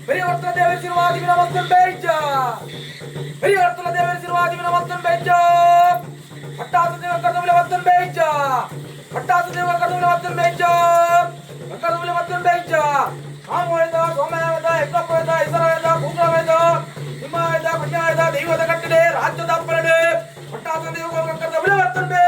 பெரியவர்த்தன தேவர் சிறுவாதி வினவந்தன் பேச்சா பெரியவர்த்தன தேவர் சிறுவாதி வினவந்தன் பேச்சா பட்டாசு தேவ கர்தவில வந்தன் பேச்சா பட்டாசு தேவ கர்தவில வந்தன் பேச்சா கர்தவில வந்தன் பேச்சா ஆமோயதா ಸೋಮಯದ ಎಕ್ಕಪ್ಪದ ಇಸರಯದ ಭೂಗ್ರವೇದ ನಿಮ್ಮಯದ ಪುಣ್ಯಯದ ದೈವದ ಕಟ್ಟಡೆ ರಾಜ್ಯದ ಅಪ್ಪಣೆ ಪಟ್ಟಾಸ ದೇವ ಕರ್ದವಿಲ ವರ್ತನ್ ಬೇ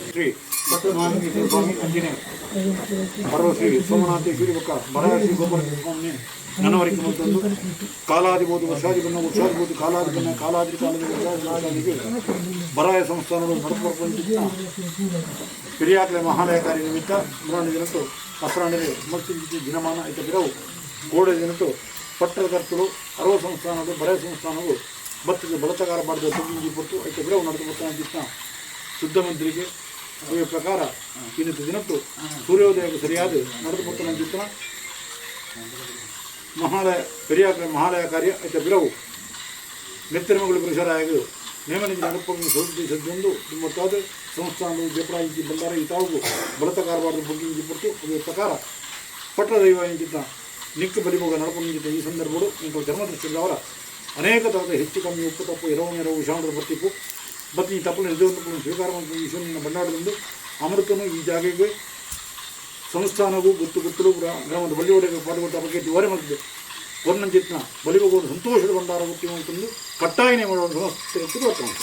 ಶ್ರೀ ಸತ್ಯನಾರಾಯಣ ಸ್ವಾಮಿ ಅಂಜನೇಯ ಬರೋ ಶ್ರೀ ಸೋಮನಾಥೇಶ್ವರಿ ಬಕ್ಕ ಬರ ಶ್ರೀ ಗೋಪಾಲ ಸ್ವಾಮಿ ನನವರಿಗೆ ಮತ್ತೊಂದು ಕಾಲಾದಿಬೋದು ವರ್ಷಾದಿಬನ್ನ ವರ್ಷಾದಿಬೋದು ಕಾಲಾದಿಬನ್ನ ಕಾಲಾದಿ ಕಾಲದ ವರ್ಷಾದಿಗೆ ಬರಾಯ ಸಂಸ್ಥಾನಗಳು ನಡಪಡಿಸಿದ ಹಿರಿಯಾಕಲೆ ಮಹಾಲಯ ಕಾರ್ಯ ನಿಮಿತ್ತ ಮುರಾಣಿ ದಿನತ್ತು ಅಪರಾಣಿಗೆ ಮತ್ತಿ ದಿನಮಾನ ಇತ ಬಿರವು ಗೋಡೆ ದಿನತ್ತು ಪಟ್ಟಕರ್ತರು ಅರವ ಸಂಸ್ಥಾನಗಳು ಬರಾಯ ಸಂಸ್ಥಾನವು ಬತ್ತಿಗೆ ಬಳತಗಾರ ಮಾಡಿದ ತಂಗಿ ಕೊಟ್ಟು ಐತೆ ಬಿರವು ನಡೆದು ಬರ್ತಾನೆ ಶುದ್ಧ ಮಂತ್ರಿಗೆ ಅದೇ ಪ್ರಕಾರ ಇನ್ನಿತ್ತು ದಿನತ್ತು ಸೂರ್ಯೋದಯಕ್ಕೆ ಸರಿಯಾದ ನಡೆದು ಬರ್ತಾನೆ ಚಿತ್ತನ ಮಹಾಲಯ ಪೆರಿಯಾಕಲೆ ಮಹಾಲಯ ಕಾರ್ಯ ಐತೆ ಬಿರವು ನೆತ್ತಿರಮಗಳು ಪರಿಸರಾಗಿ ನೇಮನಿಗೆ ನಡುಪಂಗಿ ಸದ್ಯೊಂದು ತುಂಬತ್ತಾದ ಸಂಸ್ಥಾನಗಳು ಜಪರಾಯಿ ಬಂದಾರ ಇತಾವು ಬಳತಕಾರವಾದ ಬುಗ್ಗಿ ಕೊಟ್ಟು ಅದೇ ಪ್ರಕಾರ ಪಟ್ಟಣ ದೈವ ಎಂಚಿತ್ತ ನಿಕ್ಕ ಬಲಿಮೋಗ ನಡಪಂಗಿದ್ದ ಈ ಸಂದರ್ಭಗಳು ಇಂಥ ಧರ್ಮದೃಷ್ಟಿಯಿಂದ ಅವರ ಅನೇಕ ಥರದ ಹೆಚ್ಚು ಕಮ್ಮಿ ಉಪ್ಪು ತಪ್ಪು ಎರವು ವಿಷಾಣದ ಬರ್ತಿಪ್ಪು ಮತ್ತು ಈ ತಪ್ಪಲು ನಿರ್ದೇಶನಗಳನ್ನು ಸ್ವೀಕಾರ ಮಾಡಿ ಈಶ್ವರನ ಬಂಡಾಡದಿಂದ ಅಮೃತನು ಈ ಜಾಗೆಗೆ ಸಂಸ್ಥಾನವೂ ಗೊತ್ತಲು ಗ್ರಾಮದ ಬಲಿಯೋಡೆಗೆ ಪಾಲ್ಗೊಟ್ಟ ಬಗ್ಗೆ ದ್ವಾರೆ ಮಾಡಿದೆ ವರ್ಣಂಚಿತ್ನ ಬಲಿಗೋಡು ಸಂತೋಷದ ಬಂಡಾರ ಗೊತ್ತಿ ಅಂತಂದು ಕಟ್ಟಾಯನೆ ಮಾಡುವ ಸಮಸ್ಯೆ ಬರ್ತಾನೆ.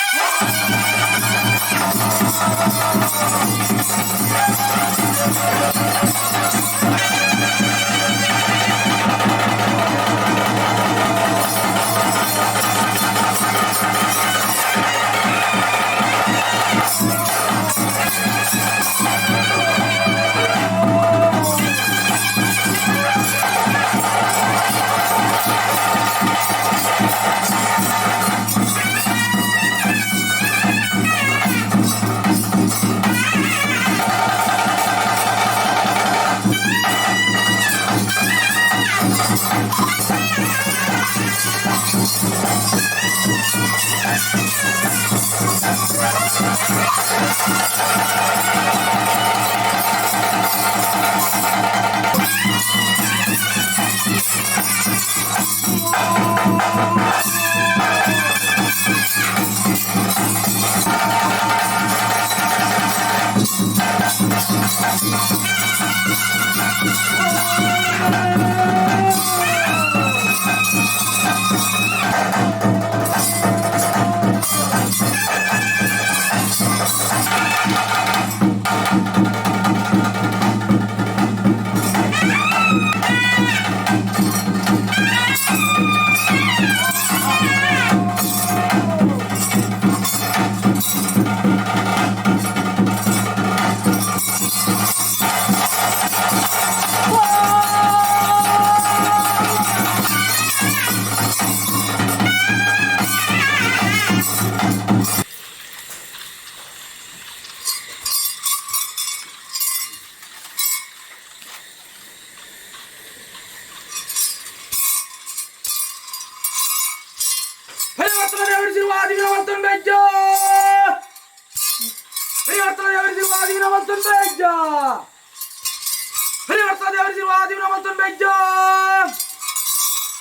ಹರಿವರ್ತ ದೇವರಿಸಿರುವ ಆದಿವಿನ ಮಲ್ತನ್ ಬೇಜ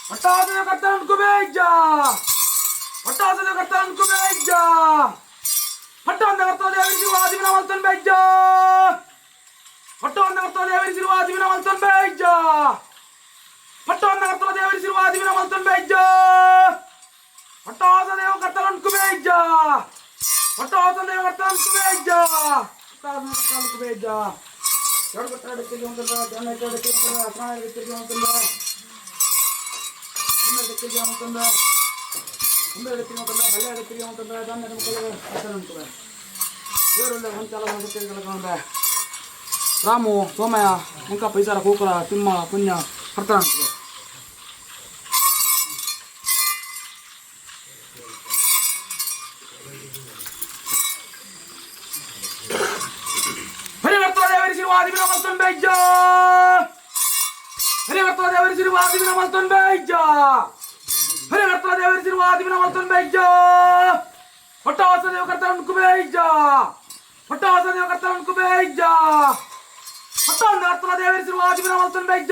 ಪಟ್ಟಾಸದ ಕರ್ತನ್ ಕುಬೇಜ ಪಟ್ಟಾಸದ ಕರ್ತನ್ ಕುಬೇಜ ಪಟ್ಟವಂದ ಕರ್ತ ದೇವರಿಸಿರುವ ಆದಿವಿನ ಮಲ್ತನ್ ಬೇಜ ಪಟ್ಟವಂದ ಕರ್ತ ದೇವರಿಸಿರುವ ಆದಿವಿನ ಮಲ್ತನ್ ಬೇಜ ಪಟ್ಟವಂದ ಕರ್ತ ದೇವರಿಸಿರುವ ಆದಿವಿನ ಮಲ್ತನ್ ಬೇಜ ಪಟ್ಟಾಸ ದೇವ ಕರ್ತನ್ ಕುಬೇಜ ಪಟ್ಟಾಸ ದೇವ ಕರ್ತನ್ ಕುಬೇಜ ಪಟ್ಟಾಸ ಕರ್ತನ್ ಕುಬೇಜ ಎರಡು ಕಟ್ಟಡಕ್ಕೆ ಒಂದಲ್ಲ ಜನ ಕಟ್ಟಡಕ್ಕೆ ಒಂದಲ್ಲ ಅಸನಾಯಕ್ಕೆ ಒಂದಲ್ಲ ಒಂದಕ್ಕೆ ಒಂದಲ್ಲ ಒಂದಕ್ಕೆ ಒಂದಲ್ಲ ಬಲ್ಲೆಡಕ್ಕೆ ಒಂದಲ್ಲ ದಾನ ಮಕ್ಕಳು ಕರ್ತನ್ ಕುಬೇಜ ಬೇರೆಲ್ಲ ಒಂದಲ್ಲ ಒಂದಕ್ಕೆ ಕಳಕೊಂಡ ರಾಮು ಸೋಮಯ್ಯ ಮುಂಕ ಪೈಸಾರ ಕೂಕರ ತಿಮ್ಮ ಪುಣ್ಯ ಕರ್ತನ್ ಕುಬೇಜ ಆದಿವಿನ ಮಲ್ತನ್ ಬೇಜ ಹರಿವರ್ತ ದೇವರಿಸಿರುವ ಆದಿವಿನ ಮಲ್ತನ್ ಬೇಜ ಹರಿವರ್ತ ದೇವರಿಸಿರುವ ಆದಿವಿನ ಮಲ್ತನ್ ಬೇಜ ಪಟ್ಟಾಸ ದೇವ ಕರ್ತನ್ ಕುಬೇಜ ಪಟ್ಟಾಸ ದೇವ ಕರ್ತನ್ ಕುಬೇಜ ಪಟ್ಟವಂದ ಕರ್ತನ ದೇವರಿಸಿರುವ ಆದಿವಿನ ಮಲ್ತನ್ ಬೇಜ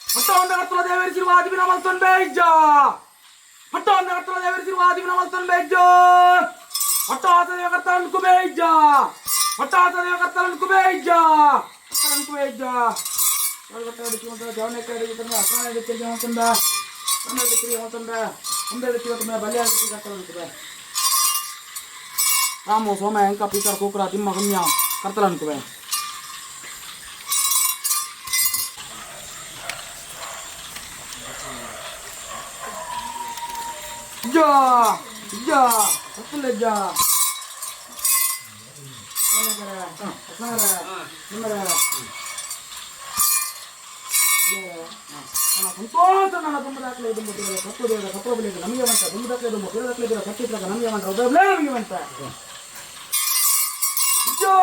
ಪಟ್ಟವಂದ ಕರ್ತನ ದೇವರಿಸಿರುವ ಆದಿವಿನ ಮಲ್ತನ್ ಬೇಜ ಪಟ್ಟವಂದ ಕರ್ತನ ದೇವರಿಸಿರುವ ಆದಿವಿನ ಮಲ್ತನ್ ಬೇಜ ಪಟ್ಟಾಸ ದೇವ ಕರ್ತನ್ ಕುಬೇಜ ಪಟ್ಟಾಸ ದೇವ ಕರ್ತನ್ ಕುಬೇಜ ಕರ್ತನ್ ಕುಬೇಜ ಕಟ್ಟಡಕ್ಕೆ ಒಂದ ಜವನೆ ಕಡೆಗೆ ತಂದ ಅಸನಾಯಕ್ಕೆ ಒಂದ ಒಂದಕ್ಕೆ ಒಂದ ಒಂದಕ್ಕೆ ಒಂದ ಬಲ್ಲೆಡಕ್ಕೆ ಕರ್ತನ್ ಕುಬೇಜ ರಾಮು ಸೋಮಯ್ಯ ಅಂಕ ಪೀಸರ್ ಕೂಕರ ತಿಮ್ಮ ಪುಣ್ಯ ಕರ್ತನ್ ಕುಬೇಜ ಜಾ ಜಾ ಕತ್ತಲೆಜ್ಜ ಸಂತೋಷ ನನ್ನ ದುಂಬದಾಕಲೆ ದುಂಬುತ್ತಿರುವ ಕಪ್ಪುದೇವರ ಕಪ್ಪಬಲಿಗೆ ನಮಗೆ ಬಂತ ದುಂಬದಾಕಲೆ ದುಂಬು ತಿರುದಾಕಲೆ ಇದರ ಕಟ್ಟಿದ್ರಾಗ ನಮಗೆ ಬಂತ ಉದಯಬ್ಲೇ ನಮಗೆ ಬಂತ ಜೋ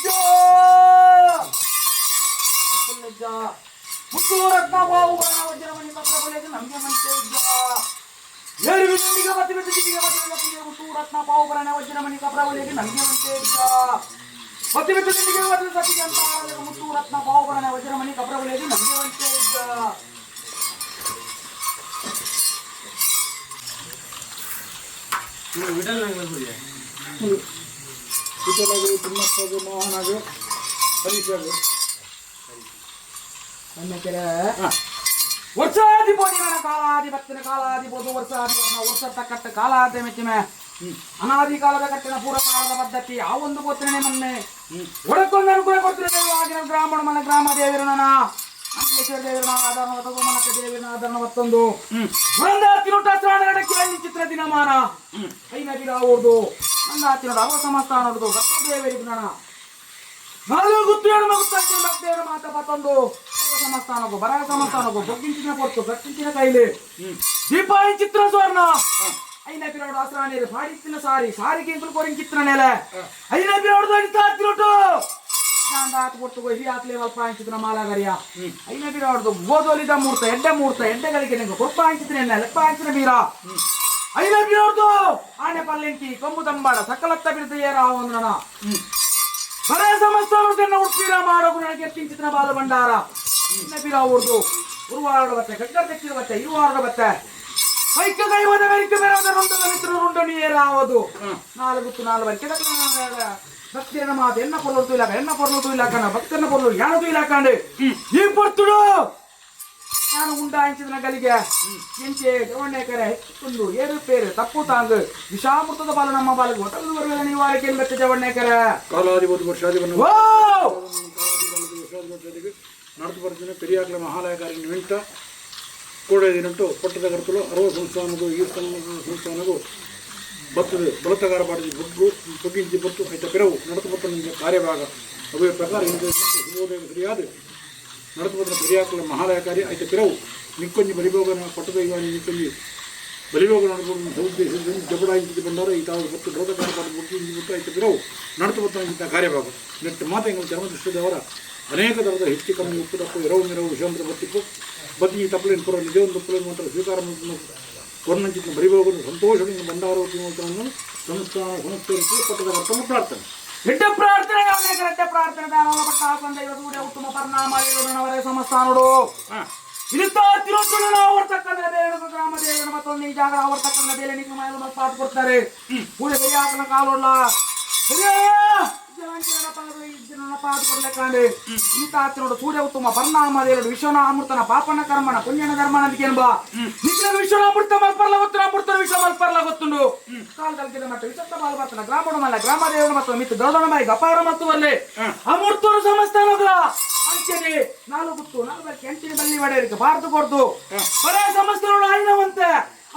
ಜೋ ಕತ್ತಲೆಜ್ಜ ಮುತ್ತೂರತ್ನ ಬಾವು ಬರಣ ವಜ್ರಮಣಿ ಕಪ್ಪಬಲಿಗೆ ನಮಗೆ ಬಂತ ಏಳು ಬಿಂದಿಗೆ ಮತ್ತೆ ಬಿಂದಿಗೆ ಮತ್ತೆ ಮುತ್ತೂರತ್ನ ಬಾವು ಬರಣ ವಜ್ರಮಣಿ ಕಪ್ಪಬಲಿಗೆ ನಮಗೆ ಬಂತ ಮತ್ತೆ ಬಿಂದಿಗೆ ಮತ್ತೆ ಸತಿಗೆ ಅಂತ ಮುತ್ತೂರತ್ನ ಬಾವು ಬರಣ ವಜ್ರಮಣಿ ಕಪ್ಪಬಲಿಗೆ ನಮಗೆ ಬಂತ ಇತರಾಗಿ ತಿಮ್ಮಪ್ಪಗೆ ಮೋಹನಾಗೆ ಹರೀಶಾಗೆ ವರ್ಷಾಧಿಪತಿನ ಕಾಲಾಧಿಪತ್ಯನ ಕಾಲಾಧಿಪತಿ ವರ್ಷ ಕಟ್ಟ ಕಾಲಾದ ಮೆಚ್ಚಿನ ಅನಾದಿ ಕಾಲದ ಕಟ್ಟಿನ ಪೂರ್ವ ಕಾಲದ ಪದ್ಧತಿ ಆ ಒಂದು ಗೊತ್ತಿನ ಮೊನ್ನೆ ಒಡಕೊಂದು ಅನುಕೂಲ ಕೊಡ್ತಿದ್ದೇವೆ ಆಗಿನ ಬ್ರಾಹ್ಮಣ ಮನ ಗ್ರಾಮ ದೇವಿರನ ಅಂಕೇಶ್ವರ ದೇವಿರನ ಆಧಾರ ಮನಕ ದೇವಿರನ ಆಧಾರ ಮತ್ತೊಂದು ನಂದಾತಿನೋಟ ಸ್ನಾನಗಡಕ್ಕೆ ಚಿತ್ರ ದಿನಮಾನ ಐನ ಗಿಡ ಓಡ್ದು ನಂದಾತಿನೋಟ ಅವ ಸಮಸ್ತ ನೋಡುದು ಸತ್ತು ದೇವರಿನ ನಾಲ್ಕು ಗುತ್ತೇಳು ಮಗುತ್ತಾಗಿ ಭಕ್ತೇರು ಮಾತ ಮತ್ತೊಂದು ಸಮಸ್ಥಾನಕ್ಕೂ ಬರ ಸಮಸ್ಥಾನಕ್ಕೂ ಬಗ್ಗಿಂಚಿನ ಕೊಟ್ಟು ಗಟ್ಟಿಂಚಿನ ಕೈಲಿ ದೀಪ ಚಿತ್ರ ಸ್ವರ್ಣ ಐನ ಪಿರೋಡು ಆಸರಾಣಿರು ಪಾಡಿತ್ತಿನ ಸಾರಿಗೆ ಕೊರಿನ ಚಿತ್ರ ನೆಲೆ ಐನ ಪಿರೋಡು ಅಡಿತಾತಿರೋಟು ನಾಂದಾತ್ ಕೊಟ್ಟು ಹಿರಿ ಆತ್ಲೆ ಅಲ್ಪ ಚಿತ್ರ ಮಾಲಾಗರಿಯ ಐನ ಪಿರೋಡು ಗೋದೋಲಿದ ಮೂರ್ತ ಎಡ್ಡೆಗಳಿಗೆ ನಿಂಗೆ ಕೊಪ್ಪ ಚಿತ್ರ ಲೆಪ್ಪ ಅಂಚಿನ ಬೀರ ಐನ ಪಿರೋಡು ಆನೆ ಪಲ್ಲೆಂಕಿ ಕೊಂಬು ತಂಬಾಡ ಸಕಲತ್ತ ಬಿಡ್ತ ಏರ ಅವನ ಬರ ಸಮಸ್ತಾನ ಉಡ್ತೀರ ಮಾಡೋಕು ನನಗೆ ಕಿಂಚಿನ ಬಾಲ ಭಂಡಾರ ಬಿರ ಉರ್ದು ಉರುವಾಡ ಬತ್ತೆ ಗಡ್ಡ ತೆಕ್ಕಿದ ಬತ್ತೆ ಇರುವಾಡ ಬತ್ತೆ ಕೈಕ ಕೈವದ ವೆರಿಕ ಬೇರದ ರುಂಡದ ಮಿತ್ರರು ರುಂಡನಿ ಏರಾವದು ನಾಲ್ಕು ಭಕ್ತಿಯನ್ನ ಮಾತು ಎನ್ನ ಪೊರ್ಲು ತುಯಿಲಾಕನ ಭಕ್ತನ ಪೊರ್ಲು ಯಾಣ ತುಯಿಲಾಕಂಡೆ ಈ ಪೊರ್ತುಡು ನಾನು ಉಂಡಾಂಚಿನ ಗಲಿಗೆ ಎಂಚೆ ಗವಣ್ಣೆಕರೆ ಹೆಚ್ಚುಕೊಂಡು ಏರುಪೇರು ತಪ್ಪು ತಾಂಗ್ ವಿಷಾಮೃತದ ಬಾಲ ನಮ್ಮ ಬಾಲಿಗೆ ಒಟ್ಟದು ಬರುವುದ ನಿವಾರಕ್ಕೆ ಬೆತ್ತ ಜವಣ್ಣೆಕರೆ ಕಾಲಾಧಿಪತಿ ವರ್ಷಾಧಿಪತಿ ನಡೆದು ಬರ್ತೀನಿ ಪೆರಿಯಾಕ್ಲ ಮಹಾಲಯಕಾರಿ ನಿಮಿತ್ತ ಕೋಡೆದಿನಟ್ಟು ಪಟ್ಟದ ಕರ್ತಲು ಅರವ ಸಂಸ್ಥಾನಗೂ ಈ ಸಂಸ್ಥಾನಗೂ ಬರ್ತದೆ ಬಳತಗಾರ ಪಾಠದ ಬಗ್ಗು ಬಗ್ಗಿಂಚಿ ಬತ್ತು ಐತ ಪಿರವು ನಡೆದು ಬತ್ತ ನಿಮಗೆ ಕಾರ್ಯಭಾಗ ಅದೇ ಪ್ರಕಾರ ಶುಭೋದಯ ಸರಿಯಾದ ನಡೆದು ಬತ್ತ ಪೆರಿಯಾಕ್ಲ ಮಹಾಲಯಕಾರಿ ಐತ ಪಿರವು ನಿಕ್ಕೊಂಜಿ ಬಲಿಭೋಗನ ಪಟ್ಟದ ಇವಾನಿ ನಿಕ್ಕೊಂಜಿ ಬಲಿಭೋಗ ನಡೆದುಕೊಂಡು ಸೌದ್ದೇಶದಿಂದ ಜಬಡಾಯಿಸಿ ಬಂದಾರ ಈ ತಾವು ಬತ್ತು ಬಳತಗಾರ ಪಾಠದ ಬಗ್ಗಿಂಚಿ ಬತ್ತು ಐತ ಪಿರವು ನಡೆದು ಬತ್ತ ನಿಂತ ಕಾರ್ಯಭಾಗ ನೆಟ್ಟು ಮಾತ ಎಂಗಳು ಚರ್ಮದೃಷ್ಟದವರ ಅನೇಕ ಥರದ ಹೆಚ್ಚು ಕಮ್ಮಿ ಉಪ್ಪು ತಪ್ಪು ಎರವು ಮೆರವು ವಿಷಾಂತರ ಬತ್ತಿಪ್ಪು ಬತ್ತಿ ತಪ್ಪಲೇನು ಪುರ ನಿಜ ಒಂದು ತಪ್ಪಲೇನು ಮಾತ್ರ ಸ್ವೀಕಾರ ಕೊರ್ನಂಚಿನ ಬರಿಬೋಗನ್ನು ಸಂತೋಷದಿಂದ ಬಂಡಾರ ತಿನ್ನುವಂಥವನ್ನು ಸಂಸ್ಥೆಗೆ ಪಟ್ಟದ ಉತ್ತಮ ಪ್ರಾರ್ಥನೆ. ಎಡ್ಡ ಪ್ರಾರ್ಥನೆ ಎಡ್ಡ ಪ್ರಾರ್ಥನೆ ದಾನವ ಪಟ್ಟಾಸನ ದೈವ ಸೂರ್ಯ ಉತ್ತಮ ಪರಿಣಾಮ ಅವರೇ ಸಮಸ್ಥಾನೋಡು ಇರುತ್ತಾ ತಿರುತ್ತಲು ಆವರ್ತಕ್ಕಂಥ ಬೇರೆ ಗ್ರಾಮ ದೇವರ ಮತ್ತೊಂದು ಈ ಜಾಗ ಆವರ್ತಕ್ಕಂಥ ಬೇರೆ ನಿಮಗೆ ಮಾಡಿ ಪಾಠ ಕೊಡ್ತಾರೆ. ಪೂಜೆ ಬೆರಿ ಹಾಕನ ಕಾಲೋಡ್ಲ ಪಾಠ ಕೊಡ್ಲಿಕ್ಕಂಡು ಇಂತ ನೋಡು ಸೂರ್ಯ ಉತ್ತಮ ಪರಿಣಾಮ ದೇವರು ವಿಶ್ವನ ಅಮೃತನ ಪಾಪನ ಕರ್ಮನ ಪುಣ್ಯನ ಧರ್ಮನ ಅಂತ ಕೇಳ್ಬಾ ನಿಖಿಲ ವಿಶ್ವನ ಅಮೃತ ಮಲ್ಪರ್ಲ ಗೊತ್ತು ಅಮೃತ ವಿಶ್ವ ಮಲ್ಪರ್ಲ ಗೊತ್ತುಂಡು ಕಾಲದಲ್ಲಿ ಮತ್ತೆ ವಿಚತ್ತ ಬಾಲ್ ಬರ್ತನ ಗ್ರಾಮಣ ಮಲ್ಲ ಗ್ರಾಮ ದೇವರು ಮತ್ತು ಮಿತ್ತು ದೊಡ್ಡ ಬಾಯಿ ಗಪಾರ ಮತ್ತು ಅಲ್ಲೇ ಅಮೃತರು ಸಮಸ್ತಾನಗಳ ಅಂಚೆನೆ ನಾಲ್ಕು ಗುತ್ತು ನಾಲ್ಕು ಎಂಟಿನ ಬಲ್ಲಿ ಒಡೆಯರಿಗೆ ಭಾರತ ಕೊಡ್ತು ಬರೇ ಸಮಸ್ತನೋಡು ಆಯ್ನವಂತೆ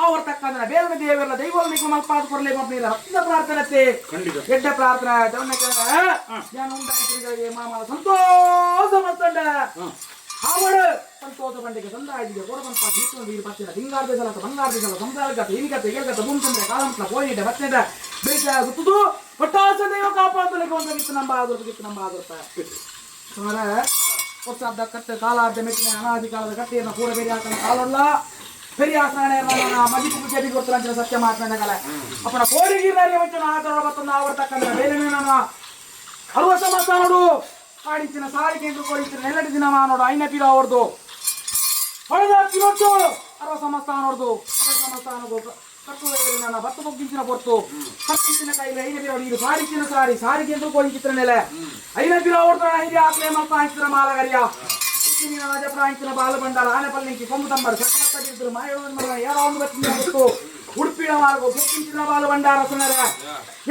ಅವ್ರ ತಕ್ಕಂದ್ರೆ ಬೇರೆ ದೇವರೆಲ್ಲ ದೈವ ಮಲ್ಪಾದ ಕೊಡಲಿ ಮಕ್ಕಳಿಲ್ಲ ರಕ್ತದ ಪ್ರಾರ್ಥನೆ ಎಡ್ಡ ಪ್ರಾರ್ಥನೆ ಜ್ಞಾನ ಉಂಟಾಯಿಗಳಿಗೆ ಮಾಮಲ ಸಂತೋಷ ಮತ್ತಂಡ ಅವಳು ಸಂತೋಷ ಪಂಡಿಗೆ ಸಂದಾಯಿಗೆ ಕೊಡಬಂತ ನೀರು ಪತ್ತಿನ ಹಿಂಗಾರ್ದ ಸಲ ಬಂಗಾರದ ಸಲ ಸಂಸಾರಗತ ಹಿರಿಗತ ಏಳ್ಗತ ಭೂಮಿಚಂದ್ರ ಕಾಲಂತ ಕೋಯಿಡ ಬತ್ತದ ಬೇಸ ಗುತ್ತದು ಒಟ್ಟಾಸ ದೈವ ಕಾಪಾಡಲಿಕ್ಕೆ ಒಂದು ಗಿತ್ತು ನಂಬ ಆಗುತ್ತೆ ವರ್ಷಾಬ್ದ ಕಟ್ಟೆ ಕಾಲಾರ್ಧ ಮೆಟ್ಟಿನ ಅನಾದಿ ಕಾಲದ ಕಟ್ಟೆಯನ್ನು ಕೂಡ ಬೇರೆ ಹಾಕಲು ಕಾಲಲ್ಲ பெரிய ஆசனான மதிப்பு கேட்டி கொடுத்துறாங்க சத்திய மாத்தினால அப்ப நான் கோடிಗಿರಾರಿ ವಂಚನ ಆದರೊಳ ಬತ್ತನ ಆವರ್ತಕ್ಕಂತ ಬೇರೆನೇ ನಾನು 60 ಮಾಸ ನೋಡು ಕಾಡಿಚಿನ ಸಾರಿ ಕೇಂದ್ರ ಕೋಡಿಚಿನ ಎಲ್ಲಡಿ ದಿನ ನೋಡು ಐನ ಪೀರ ಅವರದು ಹೊಳೆದ ತಿರೋಟ್ಟು 60 ಮಾಸ ನೋಡು 60 ಮಾಸ ನೋಡು ಕಟ್ಟು ನಾನು ಬತ್ತ ಬಗ್ಗಿಂಚಿನ ಕೊಡ್ತು ಕಟ್ಟಿಚಿನ ಕೈಲಿ ಐನ ಪೀರ ಇದು ಸಾರಿಚಿನ ಸಾರಿ ಕೇಂದ್ರ ಕೋಡಿಚಿನ ನೆಲೆ ಐನ ಪೀರ ಅವರದು ಐದಿ ಆಕ್ಲೆ ಮಕ್ಕ ಆಯ್ತಿರ ಮಾಲಗರಿಯ ರಾಜಪ್ರಾಂಚಿನ ಬಾಲು ಬಂಡಾರ ಆನೆಪಲ್ಲಿಂಕಿ ಕೊಂಬು ತಂಬರು ಸಕಲತ್ತಿದ್ರು ಮಾಯೋಣ ಯಾರೋ ಒಂದು ಗೊತ್ತು ಉಡುಪಿನ ಮಾರ್ಗೋ ಕೆಚ್ಚಿನ ಬಾಲು ಬಂಡಾರ ಸುನರ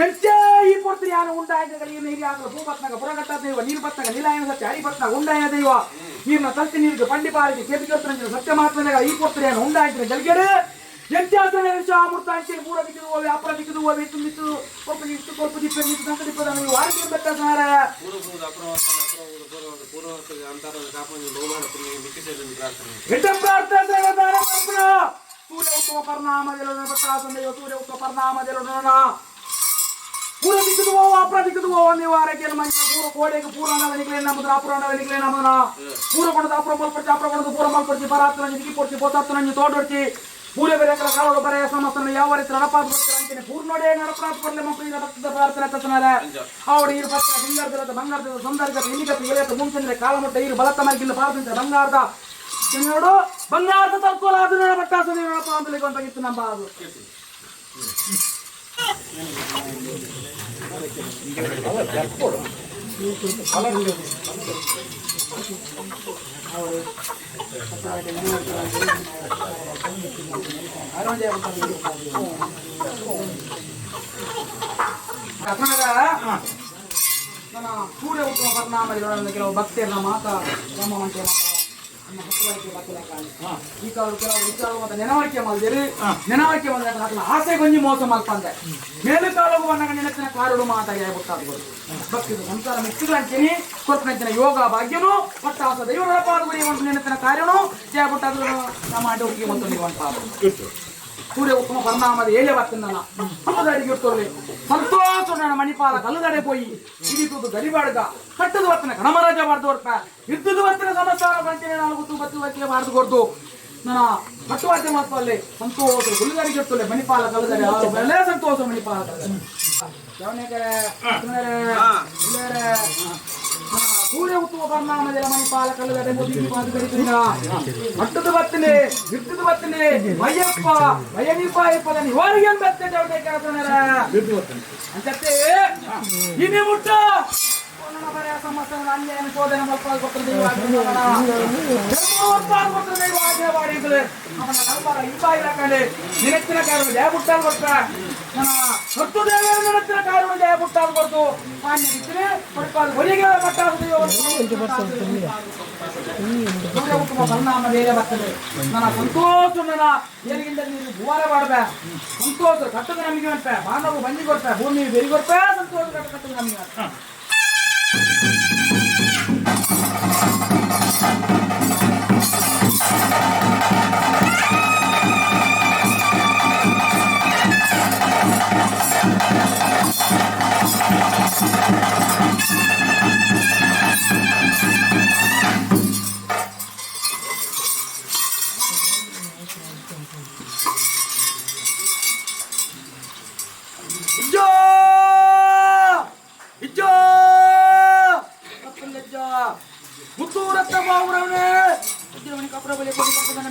ಎಂಚೇ ಈ ಪೂರ್ತಿ ಯಾನು ಉಂಡಾಯಿಗಳಿಗೆ ನೀರು ಆಗಲು ಭೂಪತ್ನಾಗ ಪುರಗಟ್ಟ ದೈವ ನೀರು ಪತ್ನಾಗ ನಿಲಾಯನ ಸತ್ಯ ಹರಿಪತ್ನಾಗ ಉಂಡಾಯನ ದೈವ ನೀರಿನ ತಲ್ತಿ ನೀರಿಗೆ ಪಂಡಿಪಾರಿಗೆ ಕೆಪಿಚೋತ್ರಂಚಿನ ಸತ್ಯ ಮಾತ್ರನಾಗ ಈ ಪೂರ್ತಿ ಯಾನು ಉಂಡಾಯಿಸಿನ ಜಲ್ಗೆಡೆ ಎಂಚಾಸನ ಅಮೃತ ಅಂಚೆ ಮೂರ ದಿಕ್ಕದು ಹೋಗಿ ಅಪರ ದಿಕ್ಕದು ಹೋಗಿ ತುಂಬಿತ್ತು ಕೊಲ್ಪ ದಿಪ್ಪ ನಿಂತು ಸಂಕ ದಿಪ್ಪದ ನೀವು ವಾರಕ್ಕೆ ಬೆಟ್ಟ ಸಹಾರ ಎಡ್ಡ ಪ್ರಾರ್ಥನೆ ಸೂರ್ಯ ಉತ್ತಮ ಪರಿಣಾಮದೆಲ್ಲೊಡನೆ ಪಟ್ಟಾಸಂದೆಯೋ ಸೂರ್ಯ ಉತ್ತಮ ಪರಿಣಾಮದೆಲ್ಲೊಡನ ಪೂರ ದಿಕ್ಕದು ಹೋವ ಅಪರ ದಿಕ್ಕದು ಹೋವ ನೀವು ಆರೋಗ್ಯ ಮಂಜ ಪೂರ ಕೋಡೆಗೆ ಪೂರ್ಣವನಿಗೆ ನಮ್ಮದ್ರ ಅಪುರಾಣವನಿಗೆ ನಮ್ಮನ ಪೂರ ಕೊಡದ ಅಪರ ಮಲ್ಪಡ್ಚಿ ಅಪರ ಕೊಡದು ಪೂರ ಮಲ್ಪಡ್ಚಿ ಪರಾತ್ರ ದಿಕ್ಕಿ ಕೊಡ್ಚಿ ಪೋತಾತ್ರ ನಂಜಿ ತೋಡೊಡ್ಚಿ ಪೂರೆ ಬೇರೆ ಕಾಲೋಡು ಬರೆಯ ಸಮಸ್ಯೆ ಯಾವ ರೀತಿ ನಡಪಾದ ಬರ್ತಾರೆ ಅಂತೀನಿ ಪೂರ್ಣೋಡೆ ನಡಪಾದ ಬರಲಿ ಮಕ್ಕಳಿಗೆ ರಕ್ತದ ಪ್ರಾರ್ಥನೆ ತಕ್ಷಣ ಅವಳು ಈರು ಪತ್ರ ಹಿಂಗಾರ್ದಿರದ ಬಂಗಾರದ ಸಂದರ್ಗತ ಇಲ್ಲಿಗತ ಏರಿಯತ ಮುಂಚಂದ್ರೆ ಕಾಲಮಟ್ಟ ಈರು ಬಲತ್ತ ಮರಿಗಿಲ್ಲ ಪಾರದಿಂದ ಬಂಗಾರದ ನೋಡು ಬಂಗಾರದ ತಲ್ಕೋಲ ಅದು ನೋಡ ಪಟ್ಟಾಸ ನಡಪ ಅಂತಲಿಕ್ಕೆ ಅಂತಾಗಿತ್ತು ನಮ್ಮ ಅದು ನನ್ನ ಸೂರ್ಯ ಉತ್ತಮ ಪರಿಣಾಮ ಕೆಲವು ಭಕ್ತಿಯರ ಮಾತ ಬ್ರಹ್ಮವಂತಿಯ ಈ ಕಾಲು ಕೆಲವು ವಿಚಾರ ಮತ್ತೆ ನೆನವರಿಕೆ ಮಾಡಿದಿರಿ ನೆನವರಿಕೆ ಮಾಡಿದ ಆಸೆ ಗೊಂಜಿ ಮೋಸ ಮಾಡ್ಕೊಂಡೆ ಮೇಲು ಕಾಲವು ಬಂದಾಗ ನೆನಪಿನ ಕಾರುಡು ಮಾತಾಗಿ ಗೊತ್ತಾಗ್ಬೋದು ಭಕ್ತಿ ಸಂಸಾರ ಮಿಕ್ಕಿದ್ರು ಅಂತೀನಿ ಕೊರ್ಪನೆಂಚಿನ ಯೋಗ ಭಾಗ್ಯನು ಪಟ್ಟಾಸ ದೈವಗಳ ಪಾಲ್ಗೊಳ್ಳಿ ಒಂದು ನೆನಪಿನ ಕಾರ್ಯನು ಜಯಬಿಟ್ಟಾದ್ರು ನಮ್ಮ ಅಡ್ಡೋರಿಗೆ ಒಂದು ನೀವು ಸೂರ್ಯ ಉತ್ತಮ ಪರಿಣಾಮದ ಏಳೆ ಬರ್ತೀನಿ ಹಬ್ಬದಡಿಗೆ ಇರ್ತೋರ್ಲಿ ಸಂತೋಷ ನನ್ನ ಮಣಿಪಾಲ ಕಲ್ಲುಗಡೆ ಪೋಯಿ ಇಡಿತುದು ಗರಿಬಾಡ್ಗ ಕಟ್ಟದು ಬರ್ತಾನೆ ಕಣಮರಾಜ ಬಾರ್ದು ಹೊರಪ ಇದ್ದುದು ಬರ್ತಾನೆ ಸಮಸ್ತಾನ ಬಂತೀನಿ ನಾನು ಗೊತ್ತು ಬತ್ತು ಬತ್ತಿಗೆ ಬಾರ್ದು ಕೊಡ್ತು ನನ್ನ ಕಟ್ಟುವಾದ್ಯ ಮಾತ್ರಲ್ಲೇ ಸಂತೋಷ ಹುಲ್ಲುಗರಿಗೆ ಇರ್ತೋಲೆ ಮಣಿಪಾಲ ಕಲ್ಲುಗಡೆ ಅವರೇ ಸಂತೋಷ ಮಣಿಪಾಲ ಸೂರ್ಯ ಉತ್ತಮ ಪರಿಣಾಮದ ಮಣಿಪಾಲ ಕಲ್ಲುಗಡೆ ಮಟ್ಟದು ಬತ್ತನೆ ಇರ್ತದು ಬತ್ತನೆ ಮಯ್ಯಪ್ಪ ಮಯ್ಯನಿಪಾಯಪ್ಪದ ನಿವಾರಿಗೆ ಬತ್ತೆ ಜವಡೆ ಕೆಲಸ ಇನ್ನೇ ಮುಟ್ಟ ಸಮಸ್ಯೆ ಅನ್ಯಾಯ ಶೋಧನೆ ಮಲ್ಪಾಲ್ ಕೊಟ್ಟರೆ ಅವನ ನಂಬರ ಇಂಪಾಯಿ ಹಾಕೊಂಡೆ ನಿನಚ್ಚಿನ ಕಾರಣ ಜಯ ಬುಟ್ಟಾಲ್ ಕೊಟ್ಟ ಹತ್ತು ದೇವರ ನಿನಚ್ಚಿನ ಕಾರಣ ಜಯ ಬುಟ್ಟಾಲ್ ಕೊಡ್ತು ಮಾನ್ಯ ಇದ್ರೆ ಕೊಡ್ಪಾಲ್ ಹೊಲಿಗೆ ಪಟ್ಟಾಗ್ತೀವಿ ಉತ್ತಮ ಪರಿಣಾಮ ಬೇರೆ ಬರ್ತದೆ ನನ್ನ ಸಂತೋಷ ನನ್ನ ಏನಿಗಿಂತ ನೀನು ಗುವಾರ ಮಾಡ್ಬೇ ಸಂತೋಷ ಕಟ್ಟದ ನಮಗೆ ಅಂತೆ ಮಾನವ ಬಂದಿ ಕೊಡ್ತಾರೆ ಭೂಮಿ ಬೆರಿ ಕೊಡ್ಪೇ ಸಂತೋಷ ಕಟ್ಟದ ನಮಗೆ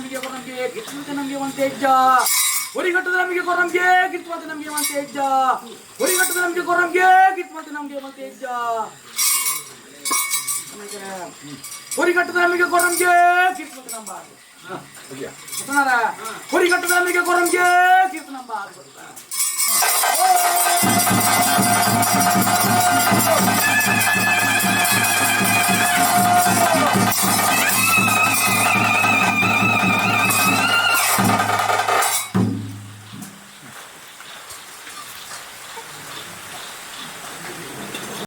ನಮಗೆ ಕೊರಂಗೆ ಕಿತ್ತುವಂತೆ ನಮಗೆ ಒಂತೆ ಹೆಜ್ಜ ಹೊರಿಗಟ್ಟದ ನಮಗೆ ಕೊರಂಗೆ ಕಿತ್ತುವಂತೆ ನಮಗೆ ಒಂತೆ ಹೆಜ್ಜ ಹೊರಿಗಟ್ಟದ ನಮಗೆ ಕೊರಂಗೆ ಕಿತ್ತುವಂತೆ ನಮಗೆ ಒಂತೆ ಹೆಜ್ಜ ಹೊರಿಗಟ್ಟದ ನಮಗೆ ಕೊರಂಗೆ ಕಿತ್ತುವಂತೆ ನಂಬ ಹೊರಿಗಟ್ಟದ ನಮಗೆ ಕೊರಂಗೆ ಕಿತ್ತು ನಂಬ